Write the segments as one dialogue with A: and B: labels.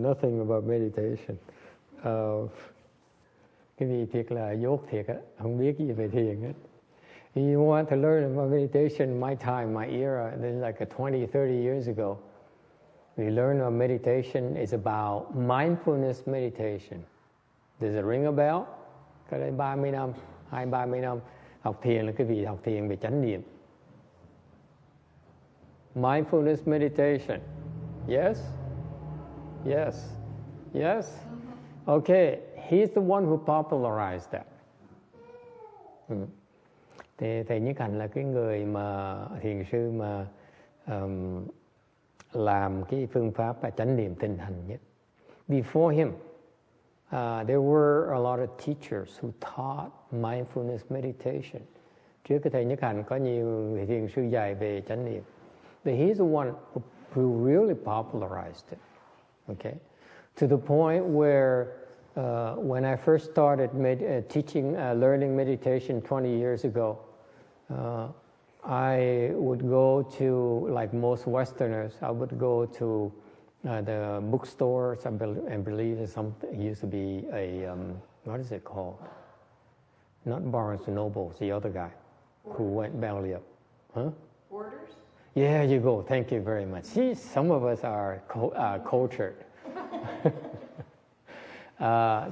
A: nothing about meditation. Cái gì thiệt là dốt thiệt á, không biết gì về thiền hết. You want to learn about meditation, my time, my era, then like 20, 30 years ago, we learned about meditation is about mindfulness meditation. Does it ring a bell? Cái đây 30 năm, 30 năm học thiền là cái gì? Học thiền về chánh niệm. Mindfulness meditation. Yes? Yes. Yes? Okay, he's the one who popularized that. Thì thầy Nhất Hạnh là cái người mà thiền sư mà làm cái phương pháp là chánh niệm tinh hành nhất. Before him, there were a lot of teachers who taught mindfulness meditation. Trước cái thầy Nhất Hạnh có nhiều thiền sư dạy về chánh niệm. But he's the one who really popularized it. Okay, to the point where when I first started teaching, learning meditation 20 years ago, I would go to, like most Westerners, I would go to the bookstores and believe it's something. It used to be a what is it called? Not Barnes and Noble, the other guy who went belly up, huh?
B: Borders.
A: Yeah, you go. Thank you very much. See, some of us are cultured.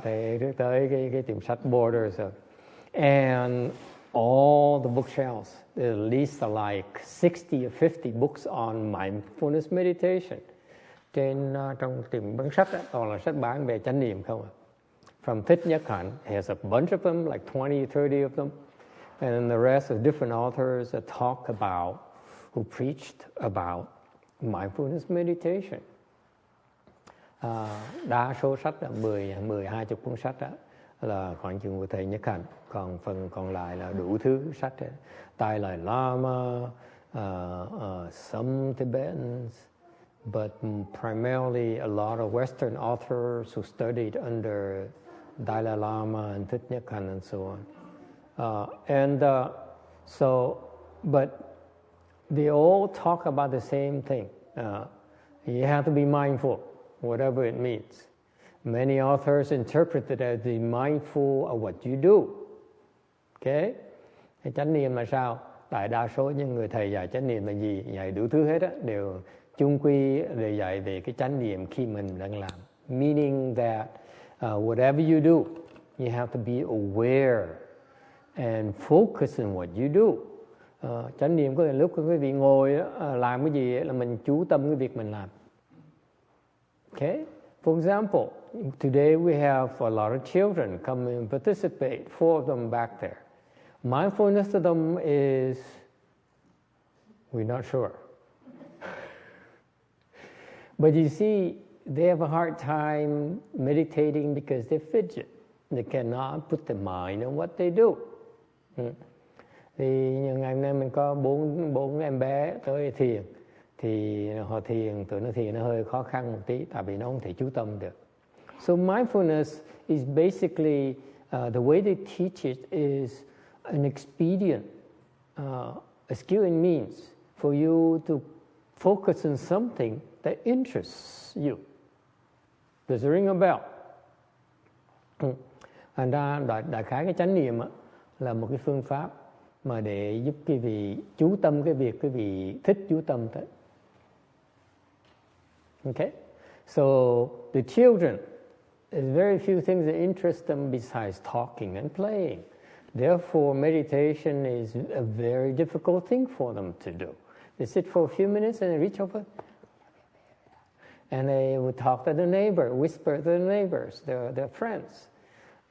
A: Thì tới cái tiệm sách Borders, and all the bookshelves, at least like 60 or 50 books on mindfulness meditation. Trên trong tiệm bán sách đó, toàn là sách bán về chánh niệm không à. From Thích Nhất Hạnh, has a bunch of them, like 20, 30 of them, and then the rest of different authors that talk about, who preached about mindfulness meditation. Đa số sách là 10-20 cuốn sách đó là khoảng chừng của thầy Nhất Hạnh, còn phần còn lại là đủ thứ sách đó. Dalai Lama, some Tibetans, but primarily a lot of Western authors who studied under Dalai Lama and Thích Nhất Hạnh and so on. But they all talk about the same thing. You have to be mindful, whatever it means. Many authors interpret it as being mindful of what you do. Okay? Thì chánh niệm là sao? Đại đa số những người thầy dạy chánh niệm là gì? Dạy đủ thứ hết á, đều chung quy đều dạy về cái chánh niệm khi mình đang làm. Meaning that whatever you do, you have to be aware and focus on what you do. Chánh niệm có lúc quý vị ngồi làm cái gì là mình chú tâm cái việc mình làm. Okay? For example, today we have a lot of children come and participate, 4 of them back there. Mindfulness to them is, we're not sure. But you see, they have a hard time meditating because they fidget. They cannot put their mind on what they do. Thì ngày hôm nay mình có 4 em bé tới thiền. Thì họ thiền, tụi nó thiền nó hơi khó khăn một tí, tại vì nó không thể chú tâm được. So mindfulness is basically, the way they teach it is an expedient, a skill and means for you to focus on something that interests you. Does it ring a bell? Thành ra đại khái cái chánh niệm là một cái phương pháp mà để giúp quý vị chú tâm cái việc quý vị thích chú tâm tới. Okay? So the children, there's very few things that interest them besides talking and playing. Therefore, meditation is a very difficult thing for them to do. They sit for a few minutes and they reach over and they would talk to the neighbor, whisper to the neighbors, their friends.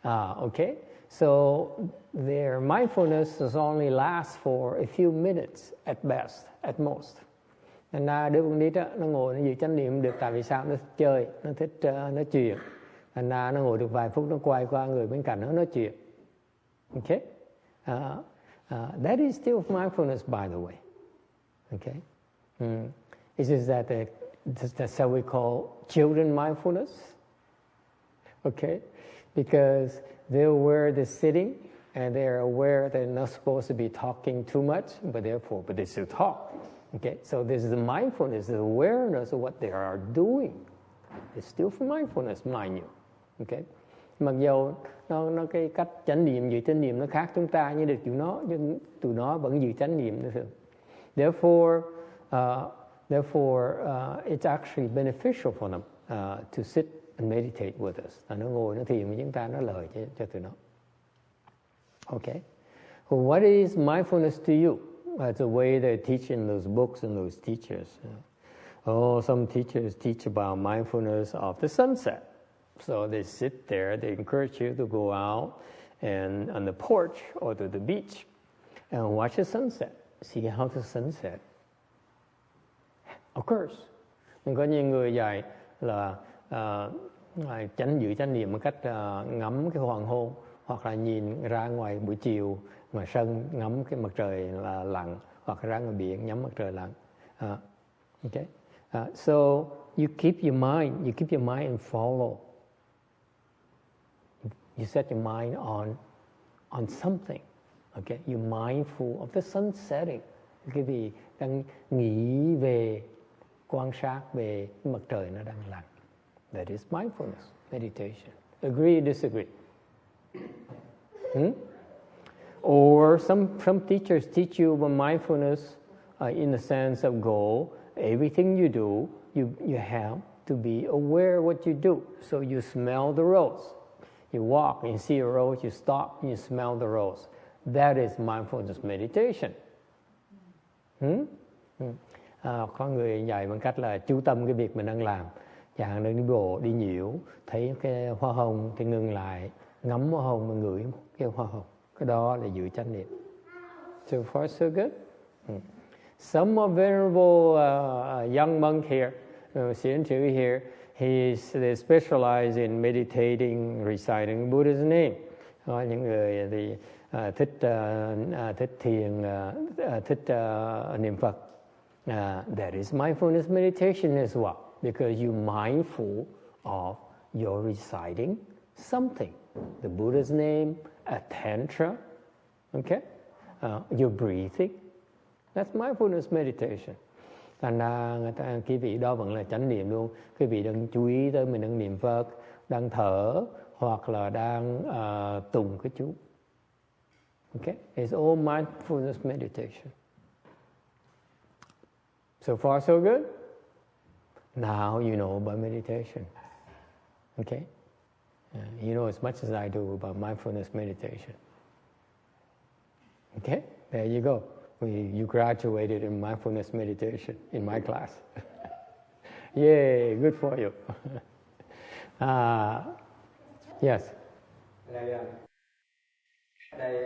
A: Okay? So their mindfulness does only last for a few minutes at best, at most. Thành ra đứa con nít á, nó ngồi nó giữ chánh niệm được, tại vì sao? Nó thích chơi, nó thích nói chuyện. Thành ra nó ngồi được vài phút, nó quay qua người bên cạnh nó nói chuyện. Okay? That is still mindfulness, by the way. Okay? It's just that that's how we call children mindfulness. Okay? Because they're aware they're sitting and they're aware they're not supposed to be talking too much, but they still talk. Okay? So this is the mindfulness, the awareness of what they are doing. It's still for mindfulness, mind you. Okay? Mặc dù nó cái cách chánh niệm giữ chánh niệm nó khác chúng ta như được nhưng tụi nó vẫn giữ chánh niệm nữa. Therefore, it's actually beneficial for them to sit and meditate with us. Nó ngồi nó thiền với chúng ta, nó lời cho tụi nó. Okay. Well, what is mindfulness to you? That's the way they teach in those books and those teachers. Some teachers teach about mindfulness of the sunset. So they sit there, they encourage you to go out and on the porch or to the beach and watch the sunset. See how the sunset occurs. Có nhiều người dạy là giữ chánh niệm bằng cách ngắm cái hoàng hôn, hoặc là nhìn ra ngoài buổi chiều ngoài sân ngắm cái mặt trời là lặn, hoặc ra ngoài biển ngắm mặt trời lặn. Okay. So you keep your mind and follow. You set your mind on something. Okay, you're mindful of the sun setting. Cái gì đang nghĩ về, quan sát về mặt trời nó đang lặn. That is mindfulness meditation. Agree or disagree? Or some teachers teach you about mindfulness in the sense of goal. Everything you do, you have to be aware of what you do. So you smell the rose. You walk, you see a rose, you stop, you smell the rose. That is mindfulness meditation. Có người dạy bằng cách là chú tâm cái việc mình đang làm. Chẳng hạn đi bộ, đi nhiễu, thấy cái hoa hồng thì ngừng lại, ngắm hoa hồng mà ngửi cái hoa hồng. Cái đó là giữ chánh niệm. So far so good. Some more venerable young monk here, Xian Chu here, they specialize in meditating, reciting Buddha's name. Có những người thì thích thiền, thích niệm Phật. That is mindfulness meditation as well, because you're mindful of your reciting something. The Buddha's name, a tantra, okay? Your breathing. That's mindfulness meditation. Thành ra cái vị đó vẫn là chánh niệm luôn. Cái vị đang chú ý tới mình đang niệm Phật, đang thở, hoặc là đang tụng cái chú. Okay? It's all mindfulness meditation. So far so good? Now you know about meditation. Okay? You know as much as I do about mindfulness meditation. Okay? There you go. You graduated in mindfulness meditation in my class. Yay, good for you. Yes.
B: Đây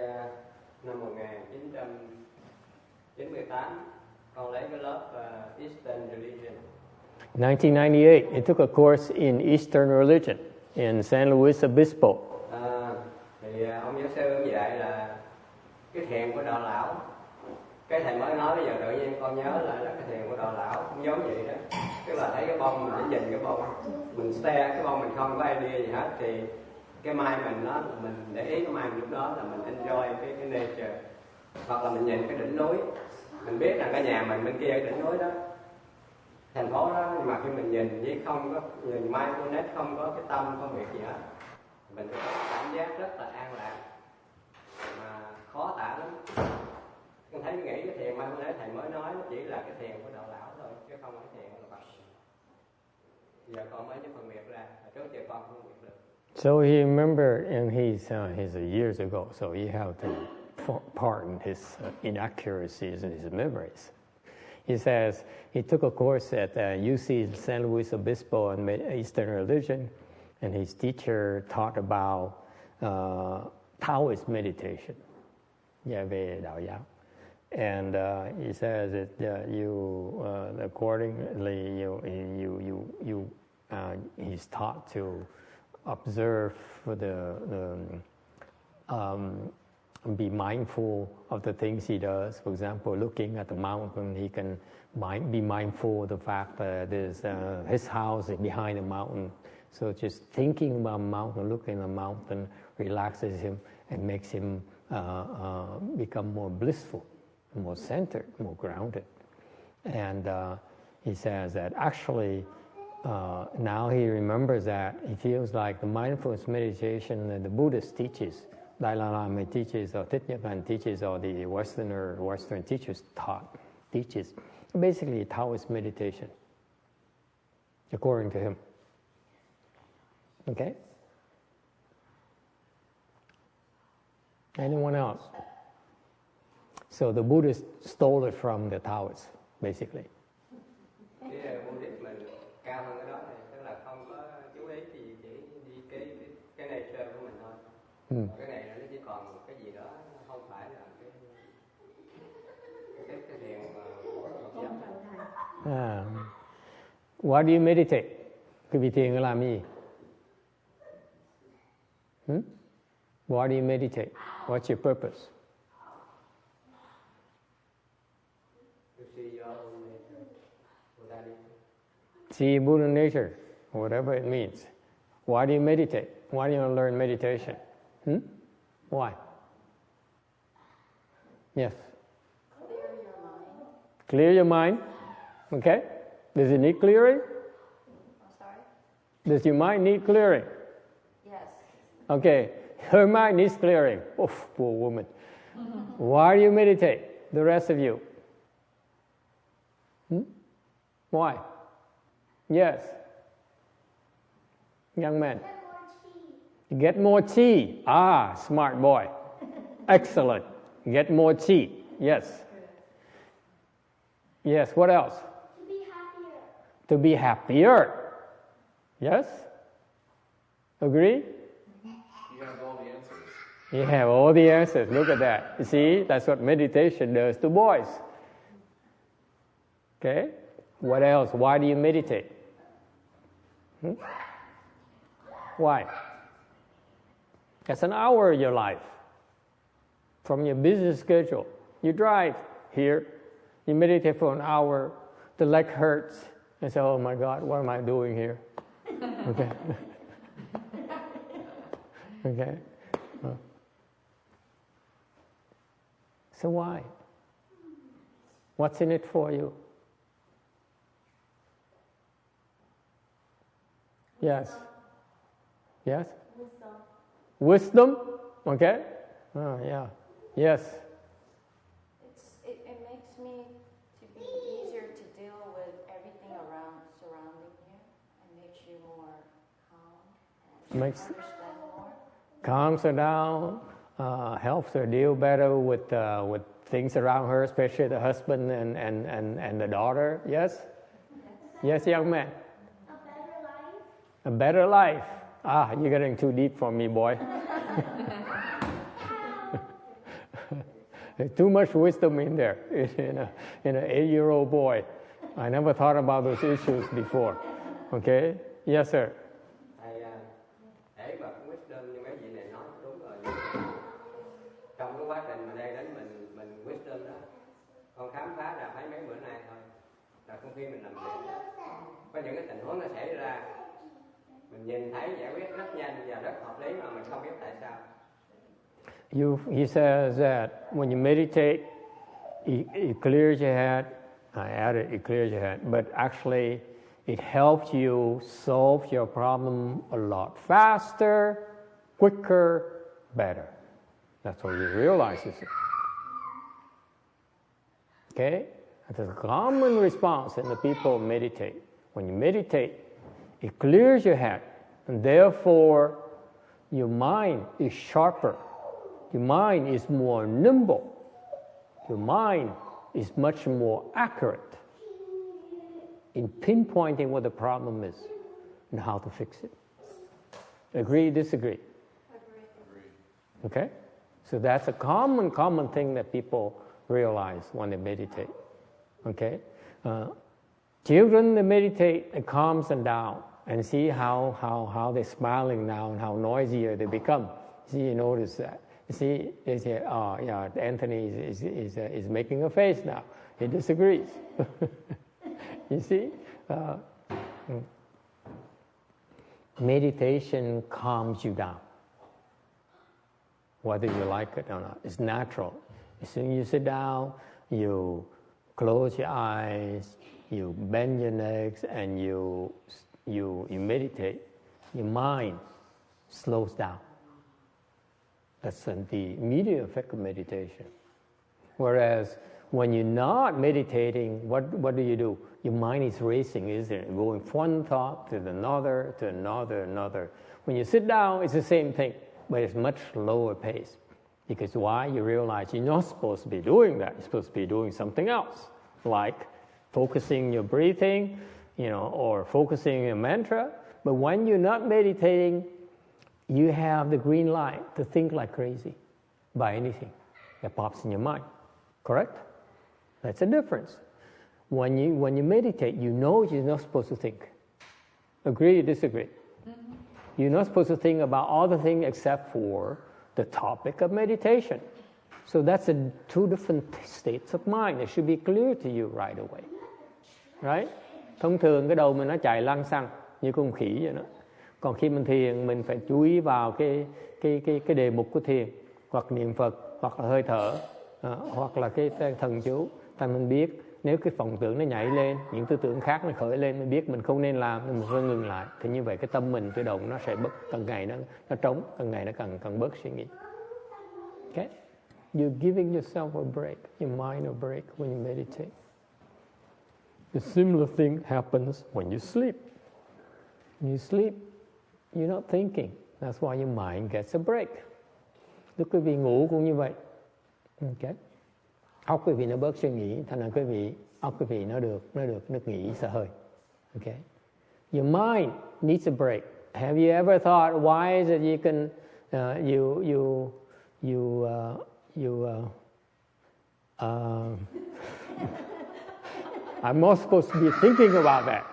B: năm 1998, con lấy cái lớp Eastern Religion.
A: 1998, I took a course in Eastern Religion in San Luis Obispo.
B: Thì ông giáo sư ông dạy là cái thiền của Đạo Lão. Cái thầy mới nói bây giờ tự nhiên con nhớ lại là cái thiền của Đạo Lão cũng giống vậy đó. Tức là thấy cái bông mình để nhìn cái bông, mình stare cái bông, mình không có idea gì hết, thì cái mind mình nó, mình để ý cái mind lúc đó là mình enjoy cái nature. Hoặc là mình nhìn cái đỉnh núi, mình biết rằng cái nhà mình bên kia cái đỉnh núi đó, thành phố đó, nhưng mà khi mình nhìn với không có nhìn mindfulness, không có cái tâm, không việc gì hết, mình có cảm giác rất là an lạc mà khó tả lắm. Con thấy nghĩ cái thiền mindfulness thầy mới nói nó chỉ là cái thiền của Đạo Lão thôi, chứ không phải thiền của Phật. Giờ con mới phân biệt ra, trước giờ con không phân biệt được.
A: So he remembered, and he's years ago, so you have to pardon his inaccuracies in his memories. He says he took a course at UC San Luis Obispo on Eastern Religion, and his teacher taught about Taoist meditation, về đạo giáo. And he says that accordingly, he's taught to observe be mindful of the things he does. For example, looking at the mountain, he can be mindful of the fact that there's his house is behind the mountain. So just thinking about the mountain, looking at the mountain, relaxes him and makes him become more blissful, more centered, more grounded. And he says that actually now he remembers that. He feels like the mindfulness meditation that the Buddhist teaches, Dalai Lama teaches, or Thich Nhat Hanh teaches, or the Western teachers teaches, basically Taoist meditation, according to him. Okay? Anyone else? So the Buddhists stole it from the Taoists, basically.
B: Buddhist mình cao hơn cái đó này, tức là không có chú ý gì, chỉ đi cái nature của mình thôi. Cái này nó chỉ còn một cái gì đó, nó không phải là cái thiền mà
A: Why do you meditate? Cái vị thiền làm gì? Why do you meditate? What's your purpose?
B: to see your own nature.
A: See Buddha nature, whatever it means. Why do you meditate? Why do you learn meditation? Why? Yes.
C: Clear your mind.
A: Clear your mind. Okay. Does it need clearing?
C: I'm sorry?
A: Does your mind need clearing?
C: Yes.
A: Okay. Her mind needs clearing. Oof, poor woman. Why do you meditate? The rest of you. Why? Yes. Young man. Get more chi. Ah, smart boy. Excellent. Get more chi. Yes. Yes, what else?
C: To be happier.
A: To be happier. Yes? Agree?
D: You have all the answers.
A: You have all the answers. Look at that. You see, that's what meditation does to boys. Okay? What else? Why do you meditate? Why? That's an hour of your life. From your busy schedule. You drive here, you meditate for an hour, the leg hurts, and say, oh my God, what am I doing here? Okay. Okay. So why? What's in it for you? Yes. Yes? Wisdom? Okay. Oh, yeah. Yes.
C: It makes me to be easier to deal with everything surrounding you, and makes you more calm and understand more.
A: Calms her down, helps her deal better with things around her, especially the husband and the daughter. Yes? Yes, young man.
C: A better life.
A: A better life. Ah, you're getting too deep for me, boy. There's too much wisdom in there, in an 8-year-old boy. I never thought about those issues before. Okay? Yes, sir.
B: Để mà wisdom như mấy vị này nói đúng rồi. Trong cái quá trình mà đây đến mình wisdom đó, con khám phá ra mấy bữa nay thôi. Là không khi mình làm việc, có những cái tình huống nó xảy ra, mình nhìn thấy giải quyết rất nhanh và rất hợp lý mà mình không biết tại sao.
A: He says that when you meditate, it clears your head. I added it clears your head, but actually it helps you solve your problem a lot faster, quicker, better. That's what he realizes. Okay? That's a common response in the people who meditate. When you meditate, it clears your head, and therefore your mind is sharper. Your mind is more nimble. Your mind is much more accurate in pinpointing what the problem is and how to fix it. Agree, disagree?
C: Agree.
A: Okay? So that's a common thing that people realize when they meditate. Okay? Children, they meditate, it calms them down, and see how they're smiling now and how noisier they become. See, you notice that. See, they say, oh yeah, Anthony is making a face now. He disagrees. You see? Meditation calms you down, whether you like it or not. It's natural. As soon as you sit down, you close your eyes, you bend your necks, and you you meditate, your mind slows down. That's the immediate effect of meditation. Whereas when you're not meditating, what do? Your mind is racing, isn't it? Going from one thought to another, to another. When you sit down, it's the same thing, but it's much lower pace. Because why? You realize you're not supposed to be doing that. You're supposed to be doing something else, like focusing your breathing, or focusing your mantra. But when you're not meditating, you have the green light to think like crazy by anything that pops in your mind. Correct? That's the difference. When you meditate, you know you're not supposed to think. Agree or disagree? Mm-hmm. You're not supposed to think about all the things except for the topic of meditation. So that's two different states of mind. It should be clear to you right away. Right? Thông thường cái đầu mình nó chạy lăng xăng như con khỉ vậy đó. Còn khi mình thiền, mình phải chú ý vào cái đề mục của thiền, hoặc niệm Phật, hoặc là hơi thở, hoặc là cái thần chú. Thành mình biết nếu cái vọng tưởng nó nhảy lên, những tư tưởng khác nó khởi lên, mình biết mình không nên làm, nên mình phải ngừng lại. Thì như vậy cái tâm mình tự động nó sẽ bớt, càng ngày nó trống, càng ngày nó càng bớt suy nghĩ. Okay? You're giving yourself a break, your mind a break when you meditate. The similar thing happens when you sleep. When you sleep, you're not thinking. That's why your mind gets a break. Lúc quý vị ngủ cũng như vậy. Okay? Óc quý vị nó bớt suy nghĩ, thành ra óc quý vị nó được nghỉ xả hơi. Okay? Your mind needs a break. Have you ever thought why is it you can I'm not supposed to be thinking about that.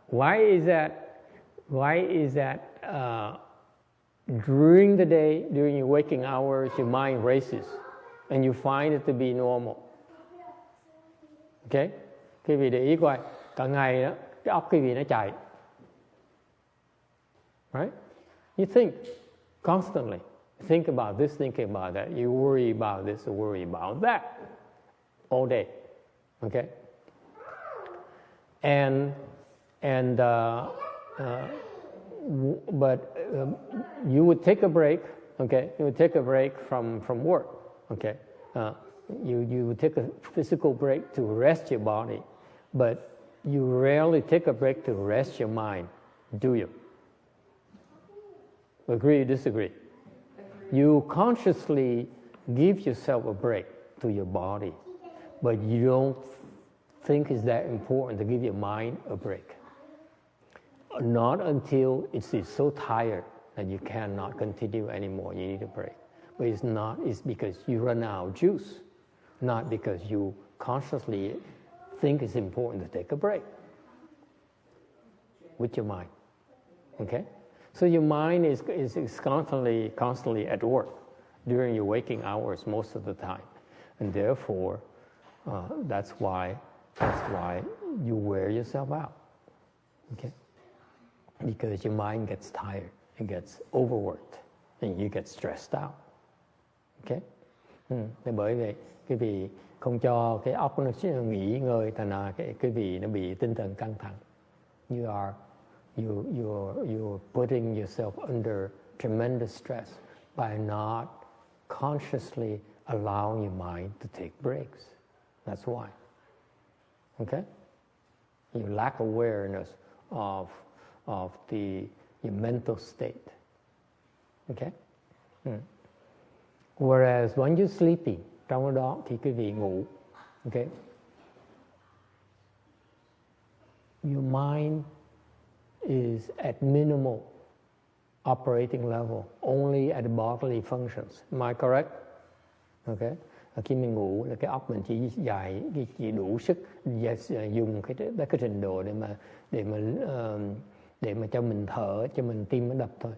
A: Why is that? During the day, during your waking hours, your mind races, and you find it to be normal. Okay? Quý vị để ý coi, cả ngày đó, cái óc quý vị nó chạy. Right? You think constantly. Think about this, thinking about that. You worry about this, you worry about that all day. Okay? But you would take a break. Okay? You would take a break from work. Okay? You would take a physical break to rest your body, but you rarely take a break to rest your mind, do you? Agree or disagree? You consciously give yourself a break to your body, but you don't think it's that important to give your mind a break. Not until it's so tired that you cannot continue anymore. You need a break. But it's because you run out of juice, not because you consciously think it's important to take a break with your mind. Okay? So your mind is constantly at work during your waking hours most of the time. And therefore, that's why you wear yourself out. Okay? Because your mind gets tired, it gets overworked, and you get stressed out. Okay? Thế bởi vậy, cái vì không cho cái óc nó nghỉ ngơi, thành ra cái vì nó bị tinh thần căng thẳng. You're putting yourself under tremendous stress by not consciously allowing your mind to take breaks. That's why. Okay? You lack awareness of your mental state. Okay? Whereas when you're sleeping, trong đó thì quý vị ngủ. Okay? Your mind is at minimal operating level, only at the bodily functions. Am I correct? Okay. Khi mình ngủ là cái óc mình chỉ đủ sức dùng cái trình độ để mà cho mình thở, cho mình tim nó đập thôi.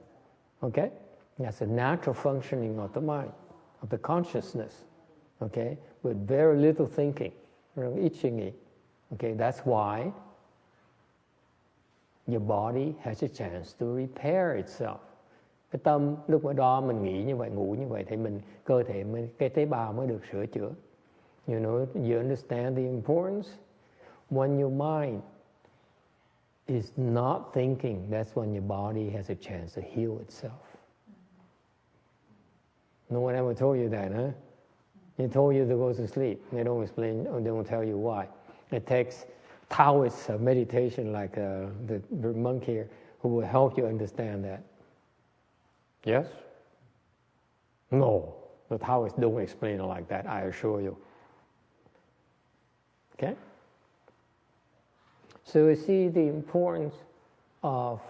A: Okay? That's a natural functioning of the mind, of the consciousness. Okay? With very little thinking, ít suy nghĩ. Okay? That's why your body has a chance to repair itself. Cái tâm lúc ở đó mình nghĩ như vậy, ngủ như vậy thì cơ thể cái tế bào mới được sửa chữa. You know, you understand the importance When your mind is not thinking, that's when your body has a chance to heal itself. No one ever told you that, huh? They told you to go to sleep. They don't explain, or they don't tell you why. It takes Taoist meditation like the monk here who will help you understand that. Yes? No, the Taoists don't explain it like that, I assure you. Okay? So you see the importance of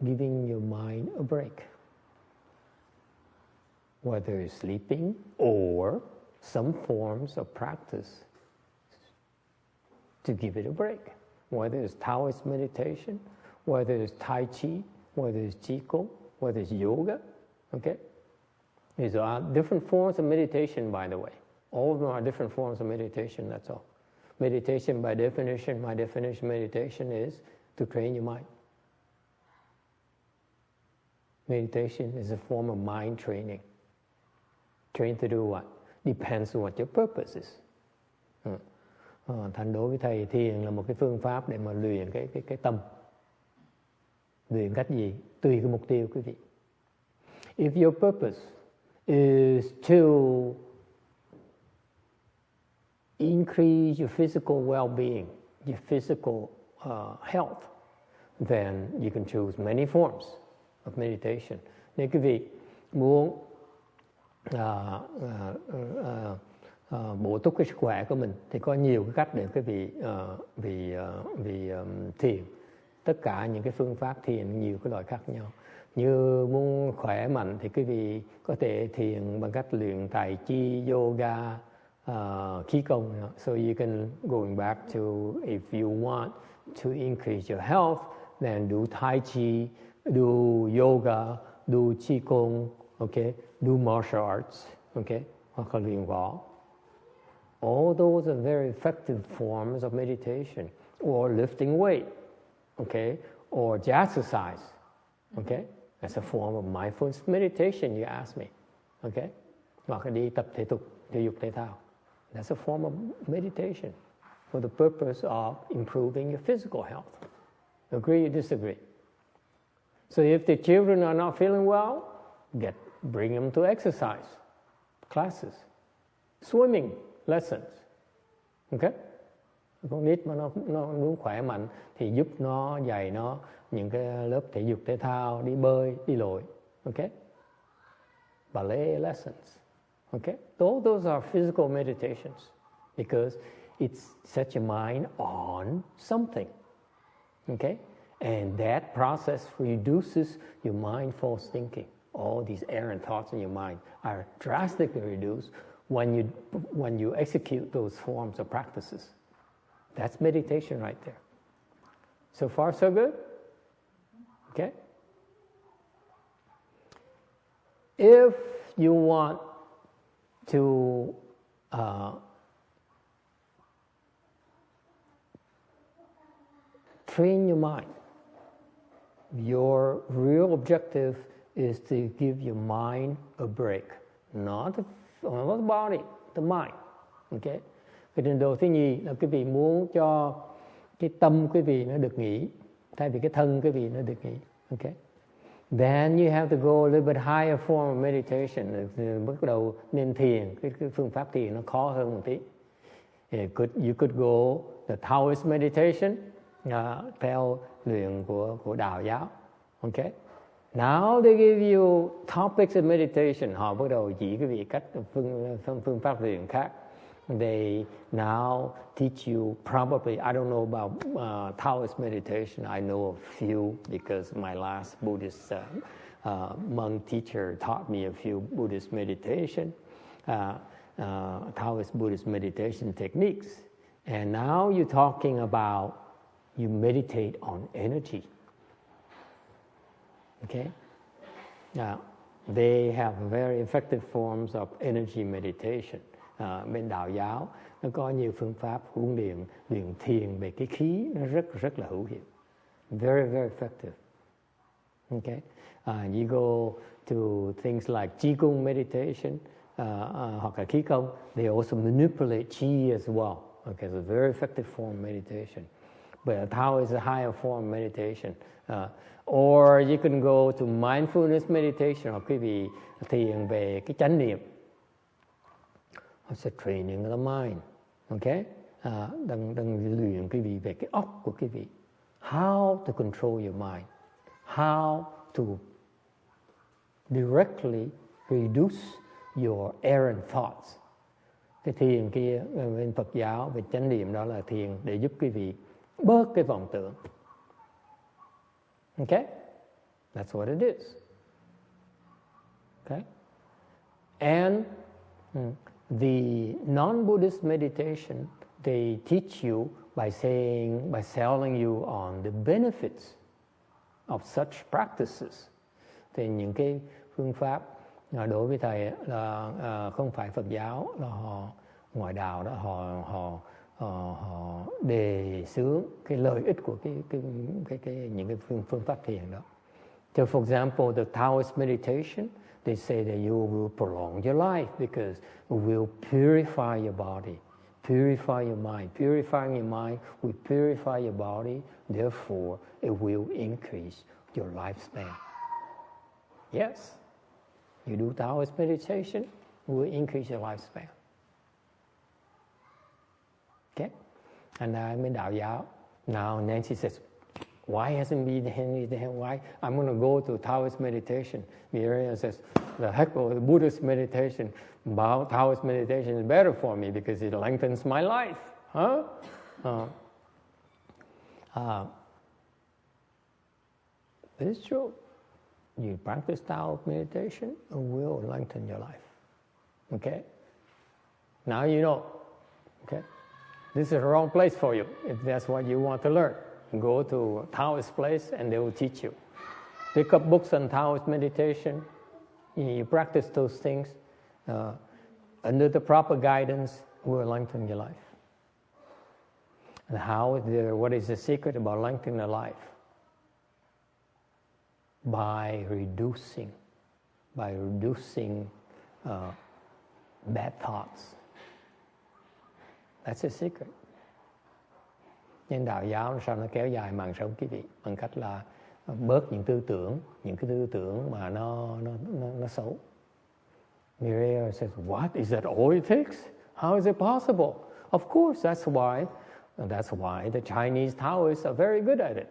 A: giving your mind a break. Whether it's sleeping or some forms of practice to give it a break. Whether it's Taoist meditation, whether it's Tai Chi, whether it's Qigong, whether it's yoga, okay? These are different forms of meditation, by the way. All of them are different forms of meditation, that's all. Meditation, by definition, my definition of meditation is to train your mind. Meditation is a form of mind training. Train to do what? Depends on what your purpose is. Thành đối với thầy, thiền là một cái phương pháp để mà luyện cái tâm. Luyện cách gì? Tùy cái mục tiêu quý vị. If your purpose is to increase your physical well-being, your physical health, then you can choose many forms of meditation. Nếu quý vị muốn bổ túc cái sức khỏe của mình thì có nhiều cái cách để quý vị thiền. Tất cả những cái phương pháp thiền nhiều cái loại khác nhau. Như muốn khỏe mạnh thì quý vị có thể thiền bằng cách luyện tai chi, yoga, khí công. So you can going back to, if you want to increase your health, then do tai chi, do yoga, do chi công, okay, do martial arts, okay, hoặc là luyện võ. All those are very effective forms of meditation, or lifting weight, okay, or jazzercise, okay. That's a form of mindfulness meditation, you ask me, okay. Hoặc là đi tập thể dục thể thao. That's a form of meditation for the purpose of improving your physical health. Agree or disagree? So if the children are not feeling well, bring them to exercise classes, swimming lessons, okay? Con nít mà nó muốn khỏe mạnh thì giúp nó dạy nó những cái lớp thể dục thể thao, đi bơi, đi lội, okay? Ballet lessons, okay? Those are physical meditations because it sets your mind on something, okay? And that process reduces your mind false thinking. All these errant thoughts in your mind are drastically reduced when you execute those forms of practices. That's meditation right there. So far, so good? Okay? If you want to train your mind, your real objective is to give your mind a break. Not the body, the mind. Okay? Cái trình độ thứ nhì là quý vị muốn cho cái tâm quý vị nó được nghỉ, thay vì cái thân quý vị nó được nghỉ. Okay? Then you have to go a little bit higher form of meditation. Bắt đầu nên thiền, cái phương pháp thiền nó khó hơn một tí. You could go the Taoist meditation, theo luyện của đạo giáo. Okay? Now they give you topics of meditation. Họ bắt đầu chỉ quý vị cách phương pháp luyện khác. They now teach you probably, I don't know about Taoist meditation. I know a few because my last Buddhist monk teacher taught me a few Buddhist meditation, Taoist Buddhist meditation techniques. And now you're talking about you meditate on energy. Okay? Now, they have very effective forms of energy meditation. Bên đạo giáo nó có nhiều phương pháp huấn luyện thiền về cái khí, nó rất là hữu hiệu, very very effective. Okay, you go to things like Qigong meditation hoặc là khí công, they also manipulate chi as well. Okay, it's a very effective form of meditation. But Tao is a higher form of meditation. Or you can go to mindfulness meditation, hoặc quý vị thiền về cái chánh niệm. It's a training of the mind. Okay? Đang luyện quý vị về cái óc của quý vị. How to control your mind. How to directly reduce your errant thoughts. Cái thiền kia bên Phật giáo, về chánh niệm đó là thiền để giúp quý vị bớt cái vọng tưởng. Okay? That's what it is. Okay? And the non-Buddhist meditation, they teach you by selling you on the benefits of such practices. Thì những cái phương pháp đối với thầy là không phải Phật giáo, là họ ngoại đạo đó, họ đề xướng cái lợi ích của những cái phương pháp thiền đó. So for example, the Taoist meditation, they say that you will prolong your life because it will purify your body, purify your mind. Purifying your mind will purify your body, therefore it will increase your lifespan. Yes, you do Taoist meditation, it will increase your lifespan. Okay? And I'm in Đạo giáo. Now Nancy says, why hasn't been why? I'm going to go to Taoist meditation. Miriam says, the heck with the Buddhist meditation. Taoist meditation is better for me because it lengthens my life. Huh? It's true. You practice Taoist meditation, it will lengthen your life. Okay? Now you know. Okay? This is the wrong place for you if that's what you want to learn. Go to a Taoist place and they will teach you. Pick up books on Taoist meditation. You practice those things. Under the proper guidance, will lengthen your life. And what is the secret about lengthening the life? By reducing bad thoughts. That's the secret. Nhưng Đạo giáo sao nó kéo dài mạng sống quý vị? Bằng cách là bớt những cái tư tưởng mà nó xấu. Mireya says, what? Is that all it takes? How is it possible? Of course, that's why the Chinese Taoists are very good at it.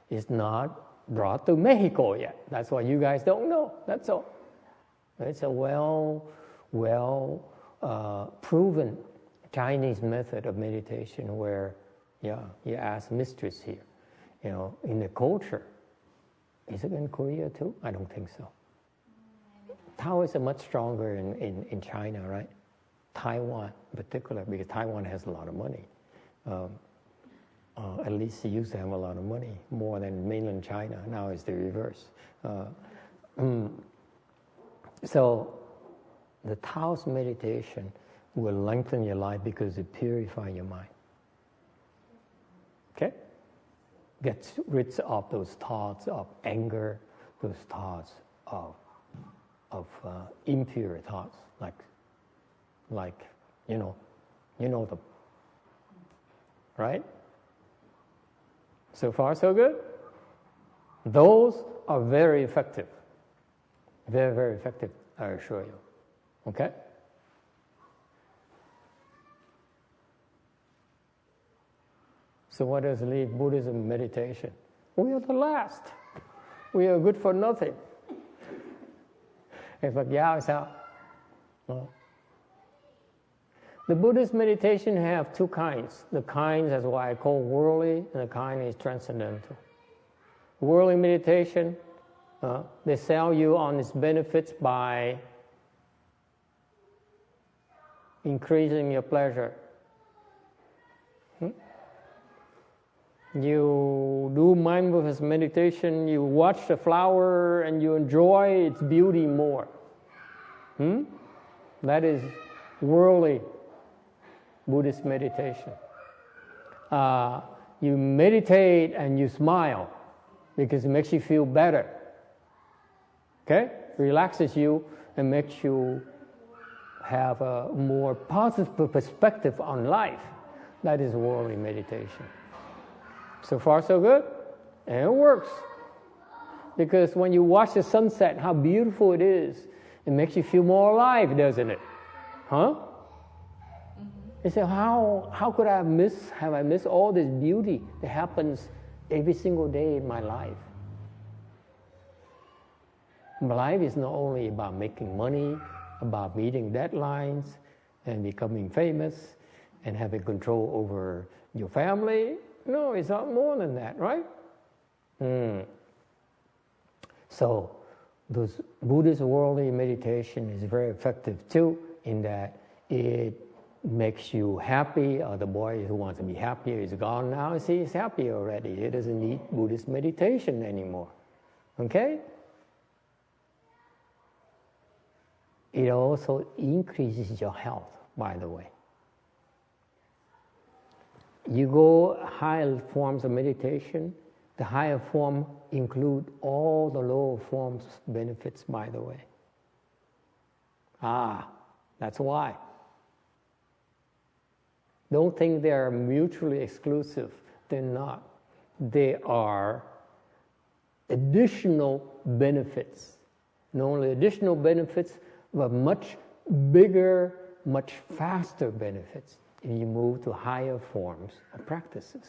A: It's not brought to Mexico yet. That's why you guys don't know. That's all. It's a well proven Chinese method of meditation where, you ask mistress here, in the culture. Is it in Korea too? I don't think so. Taoists are much stronger in China, right? Taiwan in particular, because Taiwan has a lot of money. At least it used to have a lot of money, more than mainland China. Now it's the reverse. So the Taoist meditation will lengthen your life because it purifies your mind. Okay? Gets rid of those thoughts of anger, those thoughts of impure thoughts, like you know them, right? So far, so good. Those are very effective, very, very effective. I assure you. Okay. So what does leave Buddhism meditation? We are the last. We are good for nothing. Phật giáo sao? The Buddhist meditation have two kinds. The kind is what I call worldly, and the kind is transcendental. Worldly meditation, they sell you on its benefits by increasing your pleasure. You do mindfulness meditation, you watch the flower and you enjoy its beauty more. That is worldly Buddhist meditation. You meditate and you smile because it makes you feel better. Okay? Relaxes you and makes you have a more positive perspective on life. That is worldly meditation. So far, so good. And it works. Because when you watch the sunset, how beautiful it is, it makes you feel more alive, doesn't it? Huh? You say, how could I have I missed all this beauty that happens every single day in my life? My life is not only about making money, about meeting deadlines and becoming famous and having control over your family. No, it's not more than that, right? So, this Buddhist worldly meditation is very effective too, in that it makes you happy. The boy who wants to be happier is gone now. See, he's happy already. He doesn't need Buddhist meditation anymore. Okay? It also increases your health, by the way. You go higher forms of meditation, the higher form include all the lower forms benefits, by the way. That's why. Don't think they are mutually exclusive. They're not. They are additional benefits. Not only additional benefits, but much bigger, much faster benefits if you move to higher forms of practices.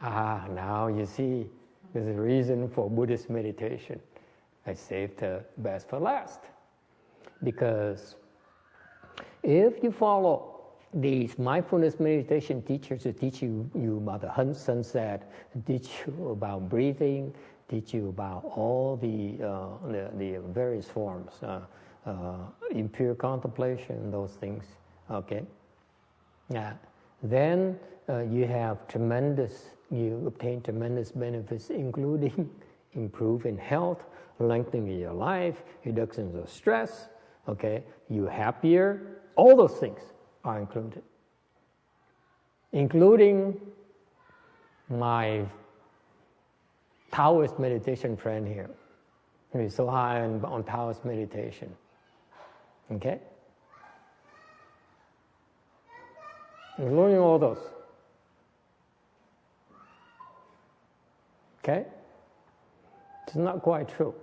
A: Now you see, there's a reason for Buddhist meditation. I saved the best for last. Because if you follow these mindfulness meditation teachers who teach you about the sunset, teach you about breathing, teach you about all the various forms, impure contemplation, those things, okay? Then you obtain tremendous benefits, including improving health, lengthening your life, reductions of stress, okay? You're happier. All those things are included. Including my Taoist meditation friend here, who is so high on Taoist meditation. Okay? Including all those. Okay? It's not quite true.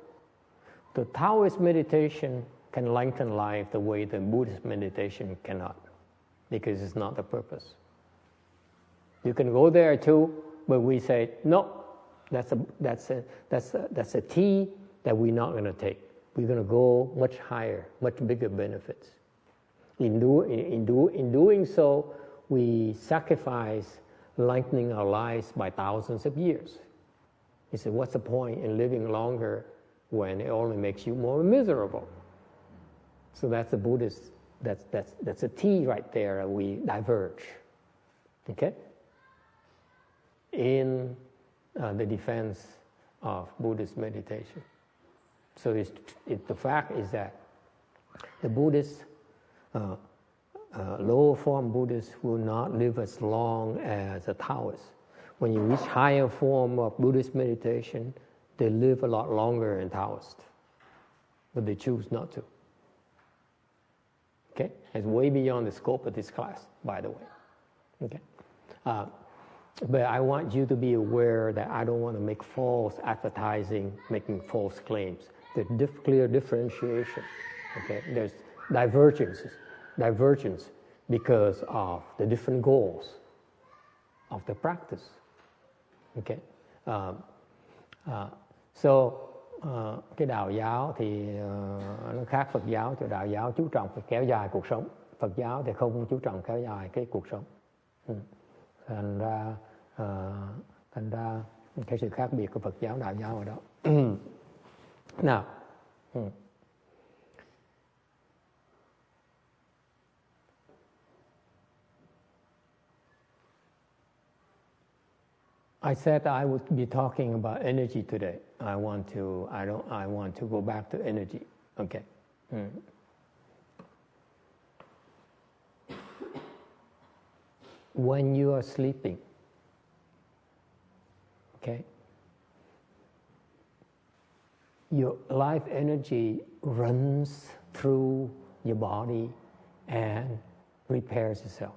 A: The Taoist meditation can lengthen life the way the Buddhist meditation cannot, because it's not the purpose. You can go there too, but we say, no, that's a tea that we're not going to take. We're going to go much higher, much bigger benefits. In doing so, we sacrifice lengthening our lives by thousands of years. You say, what's the point in living longer when it only makes you more miserable? So that's a Buddhist, that's a T right there, we diverge, okay? In the defense of Buddhist meditation. So the fact is that the Buddhists, lower form Buddhists will not live as long as a Taoist. When you reach higher form of Buddhist meditation, they live a lot longer than Taoist, but they choose not to. Okay, it's way beyond the scope of this class, by the way. Okay, but I want you to be aware that I don't want to make false advertising, making false claims. There's clear differentiation. Okay, there's divergence because of the different goals of the practice. Okay, cái đạo giáo thì nó khác Phật giáo. Thì đạo giáo chú trọng phải kéo dài cuộc sống, Phật giáo thì không chú trọng kéo dài cái cuộc sống. Thành ra cái sự khác biệt của Phật giáo, đạo giáo ở đó. Nào, I said I would be talking about energy today. I want to go back to energy. Okay. When you are sleeping, okay, your life energy runs through your body and repairs itself.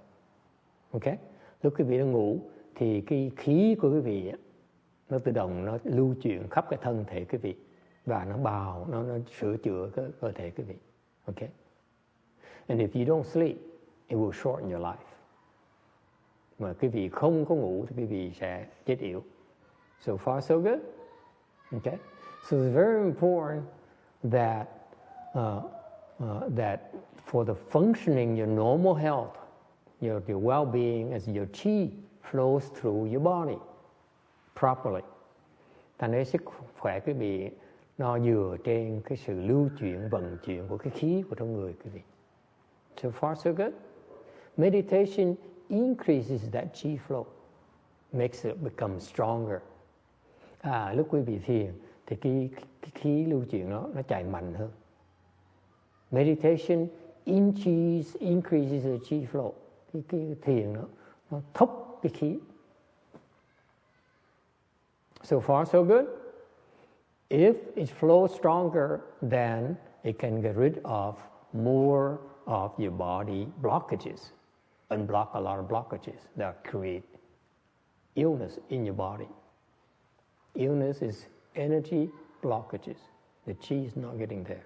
A: Okay? Lúc quý vị đang ngủ thì cái khí của quý vị nó tự động nó lưu chuyển khắp cái thân thể quý vị và nó bào, nó sửa chữa cái cơ thể quý vị. Okay? And if you don't sleep, it will shorten your life. Mà quý vị không có ngủ thì quý vị sẽ chết yểu. So far so good. Okay? So it's very important that that for the functioning your normal health, your well-being, as your chi flows through your body properly. Thành ra sức khỏe quý vị nó dựa trên cái sự lưu chuyển, vận chuyển của cái khí của trong người quý vị. So far so good. Meditation increases that chi flow, makes it become stronger. Lúc quý vị thiền thì cái khí lưu chuyển nó chạy mạnh hơn. Meditation increases the chi flow. Cái thiền nó thúc cái khí. So far so good. If it flows stronger, then it can get rid of more of your body blockages, unblock a lot of blockages that create illness in your body. Illness is energy blockages. The chi is not getting there.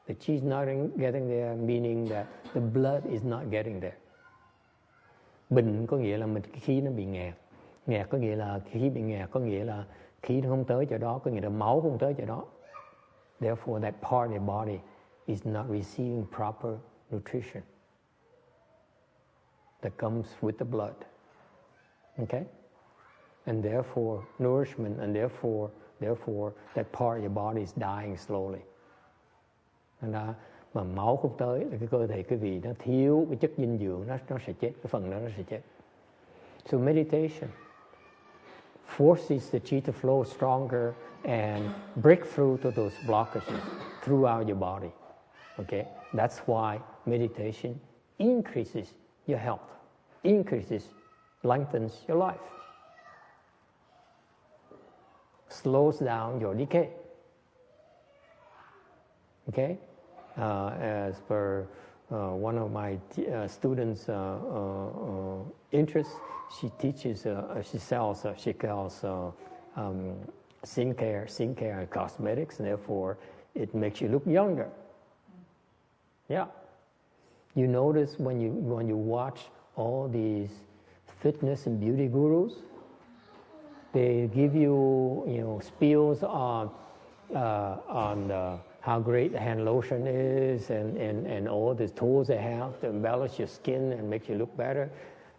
A: The chi is not getting there, meaning that the blood is not getting there. Bệnh có nghĩa là cái khí nó bị nghẹt. Nghẹt có nghĩa là khí bị nghẹt, có nghĩa là khí nó không tới chỗ đó, có nghĩa là máu không tới chỗ đó. Therefore, that part of the body is not receiving proper nutrition that comes with the blood. Okay? And therefore, nourishment, and therefore, that part of your body is dying slowly. Nên là mà máu không tới là cái cơ thể quý vị nó thiếu cái chất dinh dưỡng, nó sẽ chết, cái phần đó nó sẽ chết. So meditation forces the chi to flow stronger and break through to those blockages throughout your body. Okay? That's why meditation increases your health, lengthens your life, slows down your decay. Okay? As per one of my students' interests, she teaches, she sells skincare and cosmetics, and therefore it makes you look younger. Yeah. You notice when you watch all these fitness and beauty gurus, they give you spills on how great the hand lotion is and all the tools they have to embellish your skin and make you look better.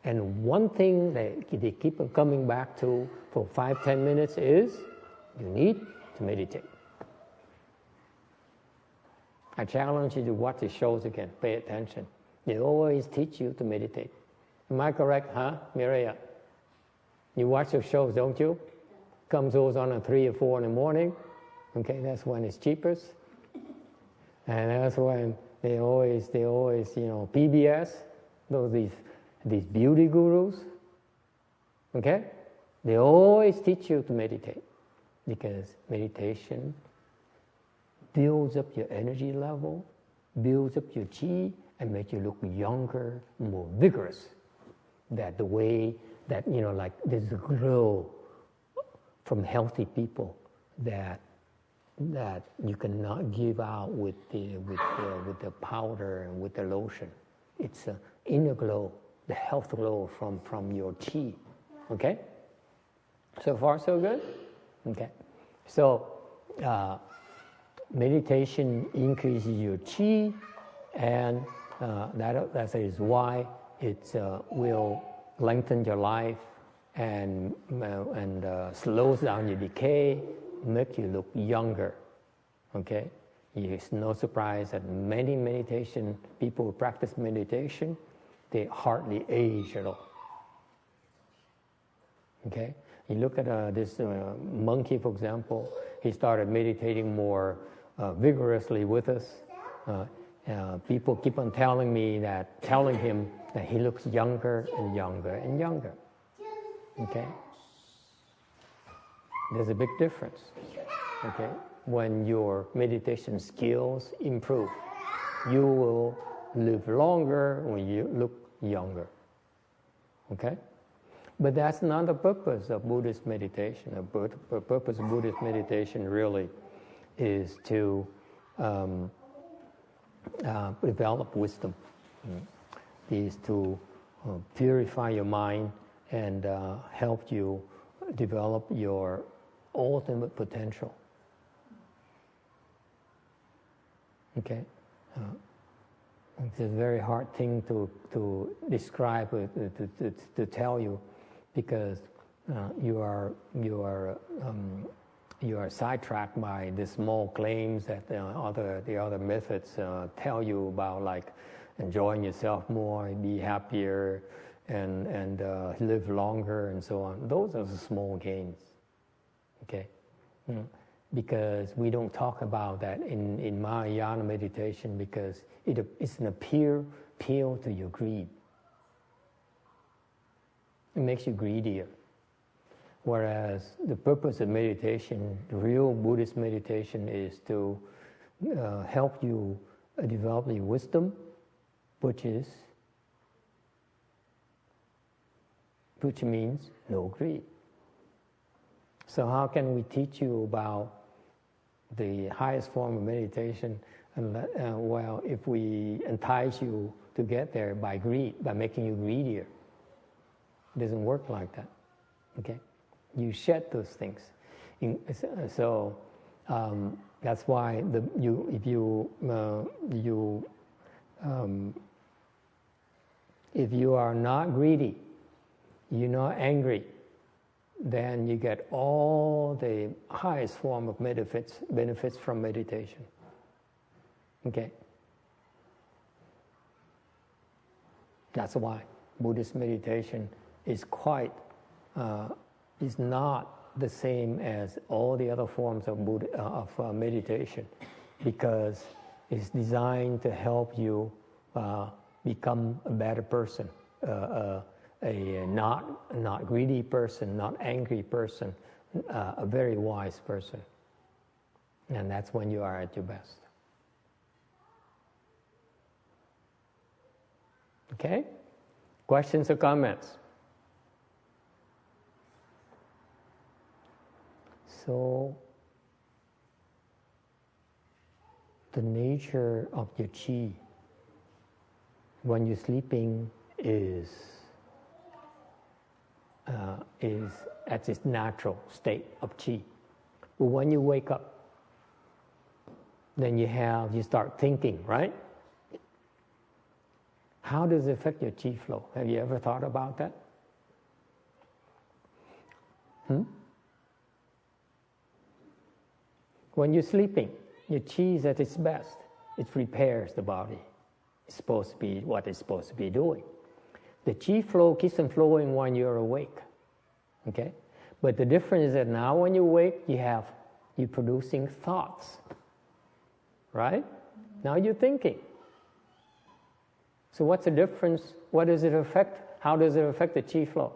A: And one thing that they keep on coming back to for 5-10 minutes is you need to meditate. I challenge you to watch the shows again. Pay attention. They always teach you to meditate. Am I correct, huh, Mireya? You watch the shows, don't you? Comes on at 3 or 4 in the morning. Okay, that's when it's cheapest. And that's when they always, PBS, these beauty gurus, okay? They always teach you to meditate because meditation builds up your energy level, builds up your chi, and makes you look younger, more vigorous. That the way that, like there's a glow from healthy people that you cannot give out with the powder and with the lotion. It's an inner glow, the health glow from your chi. Okay? So far, so good? Okay. So, meditation increases your chi, and that is why it will lengthen your life and slows down your decay, make you look younger. Okay? It's no surprise that many people who practice meditation, they hardly age at all. Okay? You look at this monkey, for example, he started meditating more vigorously with us. People keep on telling him that he looks younger and younger and younger. Okay? There's a big difference. Okay? When your meditation skills improve, you will live longer when you look younger. Okay? But that's not the purpose of Buddhist meditation. The purpose of Buddhist meditation really is to develop wisdom, is to purify your mind and help you develop your ultimate potential. Okay? It's a very hard thing to describe, to tell you, because you are sidetracked by the small claims that the other methods tell you about, like enjoying yourself more, be happier, and live longer, and so on. Those are the small gains. Okay, because we don't talk about that in Mahayana meditation, because it's an appeal to your greed. It makes you greedier. Whereas the purpose of meditation, the real Buddhist meditation, is to help you develop your wisdom, which means no greed. So how can we teach you about the highest form of meditation? Well, if we entice you to get there by greed, by making you greedier, it doesn't work like that. Okay, you shed those things. So that's why if you are not greedy, you're not angry, then you get all the highest form of benefits from meditation. Okay? That's why Buddhist meditation is not the same as all the other forms of meditation, because it's designed to help you become a better person, a not greedy person, not angry person, a very wise person. And that's when you are at your best. Okay? Questions or comments? So, the nature of your chi when you're sleeping is at its natural state of chi. But when you wake up, then you start thinking, right? How does it affect your chi flow? Have you ever thought about that? When you're sleeping, your chi is at its best. It repairs the body. It's supposed to be what it's supposed to be doing. The chi flow keeps on flowing when you're awake. Okay? But the difference is that now when you wake, you're producing thoughts. Right? Now you're thinking. So what's the difference? What does it affect? How does it affect the chi flow?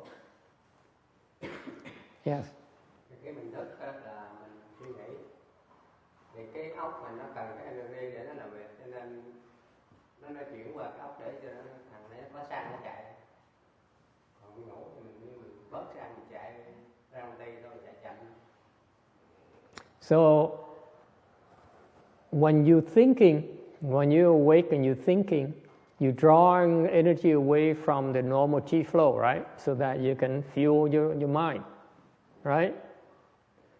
A: Yes.
B: Cái mình thức là mình suy nghĩ, thì cái óc mình nó cần cái energy để nó làm việc, cho nên nó chuyển qua cái óc để cho thằng này có xăng nó chạy. Còn ngủ thì mình bớt xăng mình chạy ra công ty thôi, chạy chậm.
A: So when you're thinking, when you're awake and you're thinking, you're drawing energy away from the normal chi flow, right? So that you can fuel your mind, right?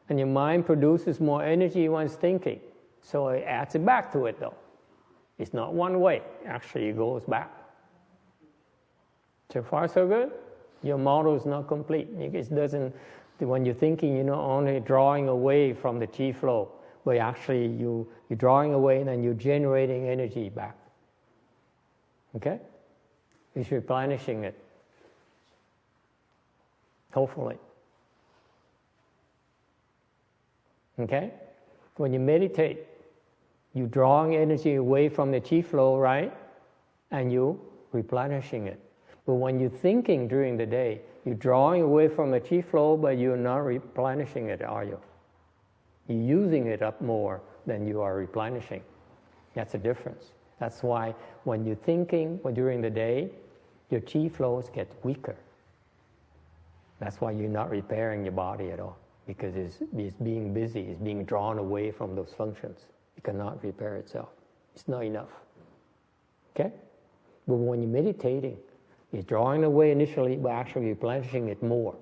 A: And your mind produces more energy when it's thinking. So it adds it back to it, though. It's not one way. Actually, it goes back. So far, so good? Your model is not complete. It doesn't. When you're thinking, you're not only drawing away from the chi flow, but actually you're drawing away and then you're generating energy back. Okay? It's replenishing it. Hopefully. Okay? When you meditate, you're drawing energy away from the chi flow, right? And you're replenishing it. But when you're thinking during the day, you're drawing away from the chi flow, but you're not replenishing it, are you? You're using it up more than you are replenishing. That's the difference. That's why when you're thinking or during the day, your chi flows get weaker. That's why you're not repairing your body at all, because it's being busy, it's being drawn away from those functions. It cannot repair itself. It's not enough. Okay? But when you're meditating, you're drawing away initially, but actually replenishing it more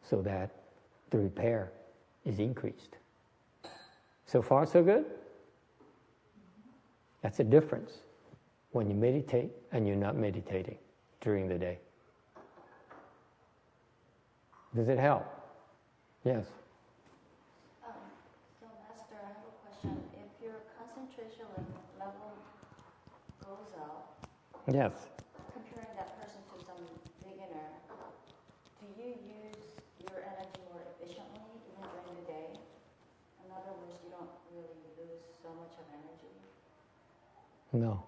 A: so that the repair is increased. So far, so good? That's a difference when you meditate and you're not meditating during the day. Does it help? Yes.
C: So Master, I have a question. If your concentration level goes up,
A: Yes.
C: comparing that person to some beginner, do you use your energy more efficiently even during the day? In other words, you don't really lose so much of energy?
A: No.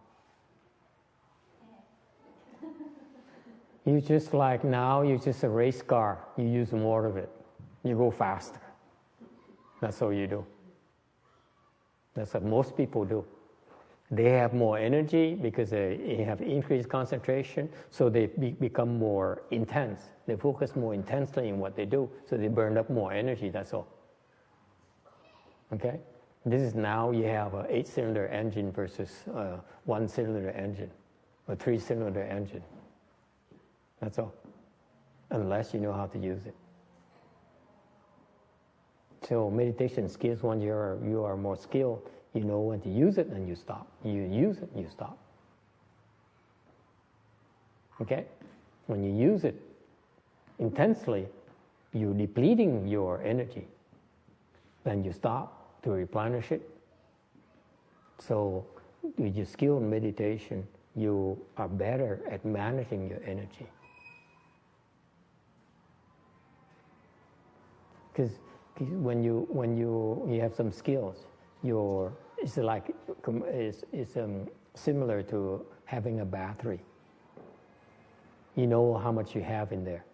A: You just like now, you're just a race car. You use more of it. You go faster. That's all you do. That's what most people do. They have more energy because they have increased concentration, so they become more intense. They focus more intensely in what they do, so they burn up more energy, that's all. Okay? This is now you have an 8-cylinder engine versus a 1-cylinder engine, a 3-cylinder engine. That's all. Unless you know how to use it. So meditation skills, when you are more skilled, you know when to use it and you stop. You use it, you stop. Okay? When you use it intensely, you're depleting your energy. Then you stop to replenish it. So with your skill in meditation, you are better at managing your energy. Because when you have some skills, it's similar to having a battery. You know how much you have in there,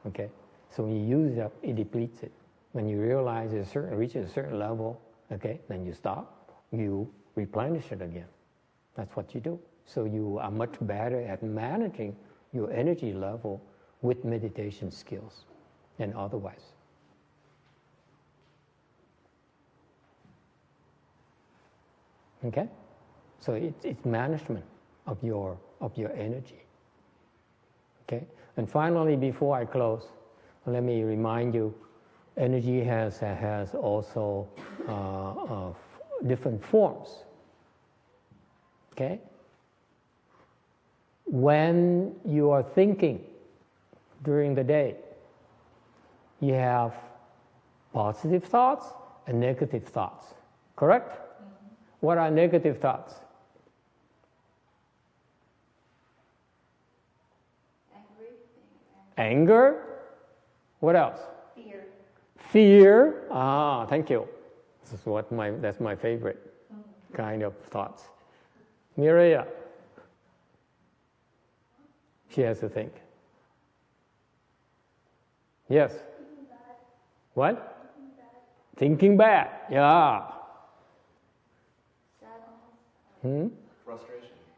A: okay? So when you use it up, it depletes it. When you realize it reaches a certain level, okay, then you stop. You replenish it again. That's what you do. So you are much better at managing your energy level with meditation skills than otherwise. Okay, so it's management of your energy. Okay, and finally, before I close, let me remind you, energy has also different forms. Okay, when you are thinking during the day, you have positive thoughts and negative thoughts. Correct? What are negative thoughts? Anger. What else?
C: Fear.
A: Fear. Thank you. That's my favorite kind of thoughts. Mireya. She has to think. Yes. What? Thinking bad. Yeah.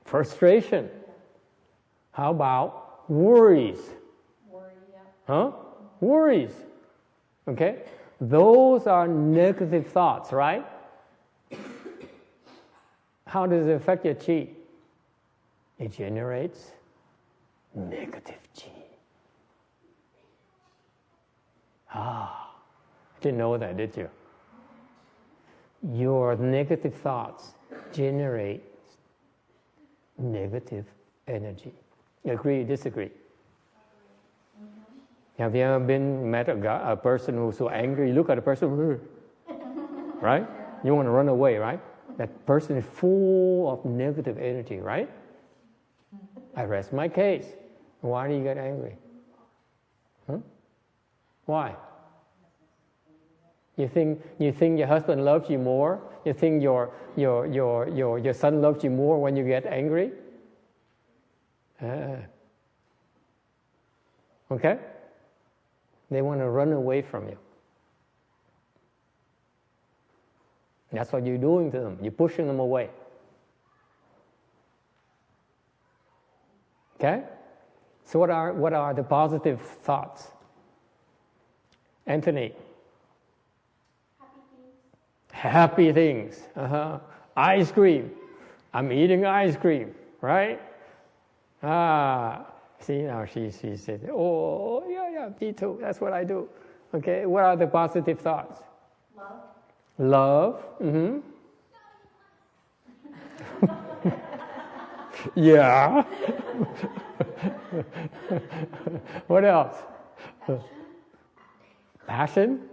A: Frustration. How about worries? Worries. Okay? Those are negative thoughts, right? How does it affect your chi? It generates negative chi. Didn't know that, did you? Your negative thoughts generate negative energy. You agree, disagree? Have you ever met a person who's so angry? You look at a person, right? You want to run away, right? That person is full of negative energy, right? I rest my case. Why do you get angry? Why? You think your husband loves you more? You think your son loves you more when you get angry? Okay? They want to run away from you. That's what you're doing to them. You're pushing them away. Okay? So what are the positive thoughts? Anthony? Happy things. Ice cream. I'm eating ice cream, right? See, now she said, oh, yeah, me too. That's what I do. Okay, what are the positive thoughts? Love. Mm-hmm. Yeah. What else? Passion?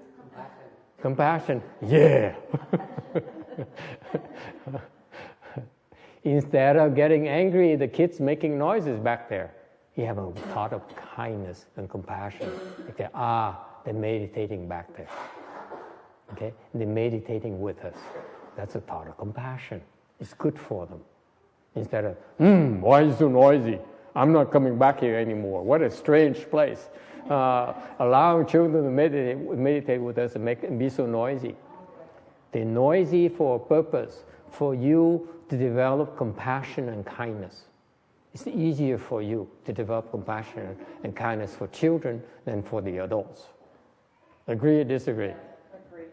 A: Compassion. Yeah. Instead of getting angry, the kids making noises back there, you have a thought of kindness and compassion. They're meditating back there. Okay? They're meditating with us. That's a thought of compassion. It's good for them. Instead of, why is it so noisy? I'm not coming back here anymore. What a strange place. Allowing children to meditate with us and be so noisy. They're noisy for a purpose, for you to develop compassion and kindness. It's easier for you to develop compassion and kindness for children than for the adults. Agree or disagree?
C: Agree.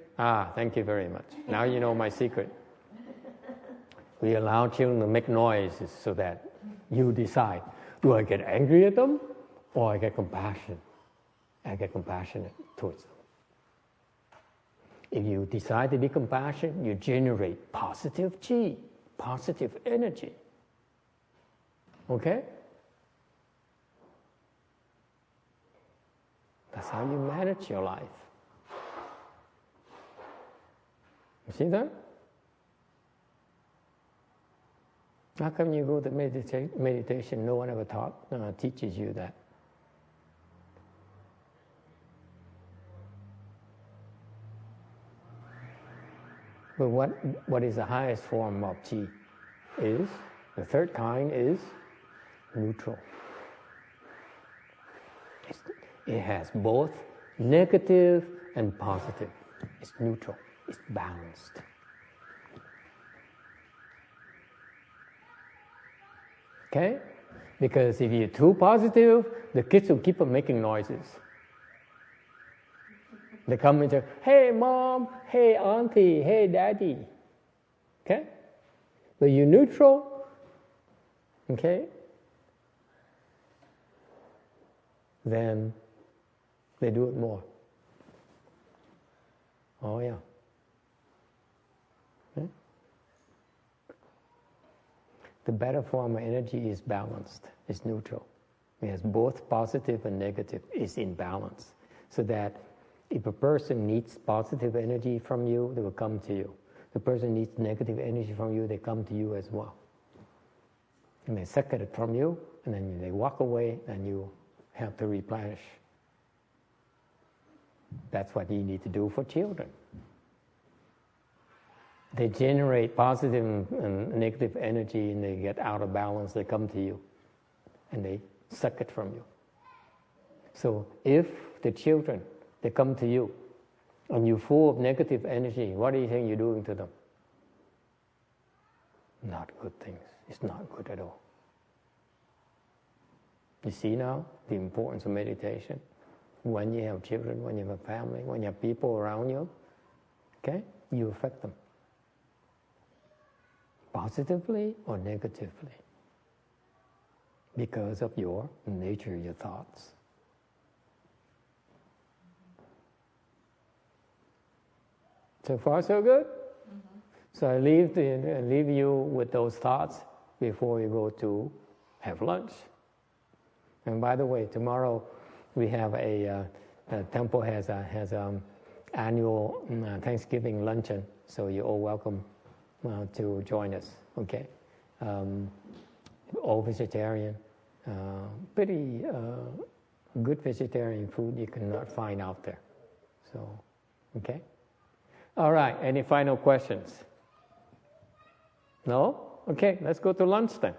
A: Thank you very much. Now you know my secret. We allow children to make noises so that you decide, do I get angry at them or I get compassion? I get compassionate towards them. If you decide to be compassionate, you generate positive chi, positive energy. Okay? That's how you manage your life. You see that? How come you go to meditation, no one ever teaches you that? But what is the highest form of chi? The third kind is neutral. It has both negative and positive. It's neutral. It's balanced. Okay? Because if you're too positive, the kids will keep on making noises. They come and say, hey mom, hey auntie, hey daddy. Okay? But you're neutral, okay? Then they do it more. Oh yeah. Okay? The better form of energy is balanced, is neutral. It has both positive and negative, is in balance. So that if a person needs positive energy from you, they will come to you. The person needs negative energy from you, they come to you as well. And they suck it from you, and then they walk away, and you have to replenish. That's what you need to do for children. They generate positive and negative energy, and they get out of balance, they come to you, and they suck it from you. So if the children, they come to you, and you're full of negative energy, what do you think you're doing to them? Not good things. It's not good at all. You see now the importance of meditation? When you have children, when you have a family, when you have people around you, okay, you affect them. Positively or negatively. Because of your nature, your thoughts. So far, so good? Mm-hmm. So I leave you with those thoughts before you go to have lunch. And by the way, tomorrow we have the temple has annual Thanksgiving luncheon, so you're all welcome to join us. Okay, all vegetarian, pretty good vegetarian food you cannot find out there. So, okay. All right, any final questions? No? Okay, let's go to lunch then.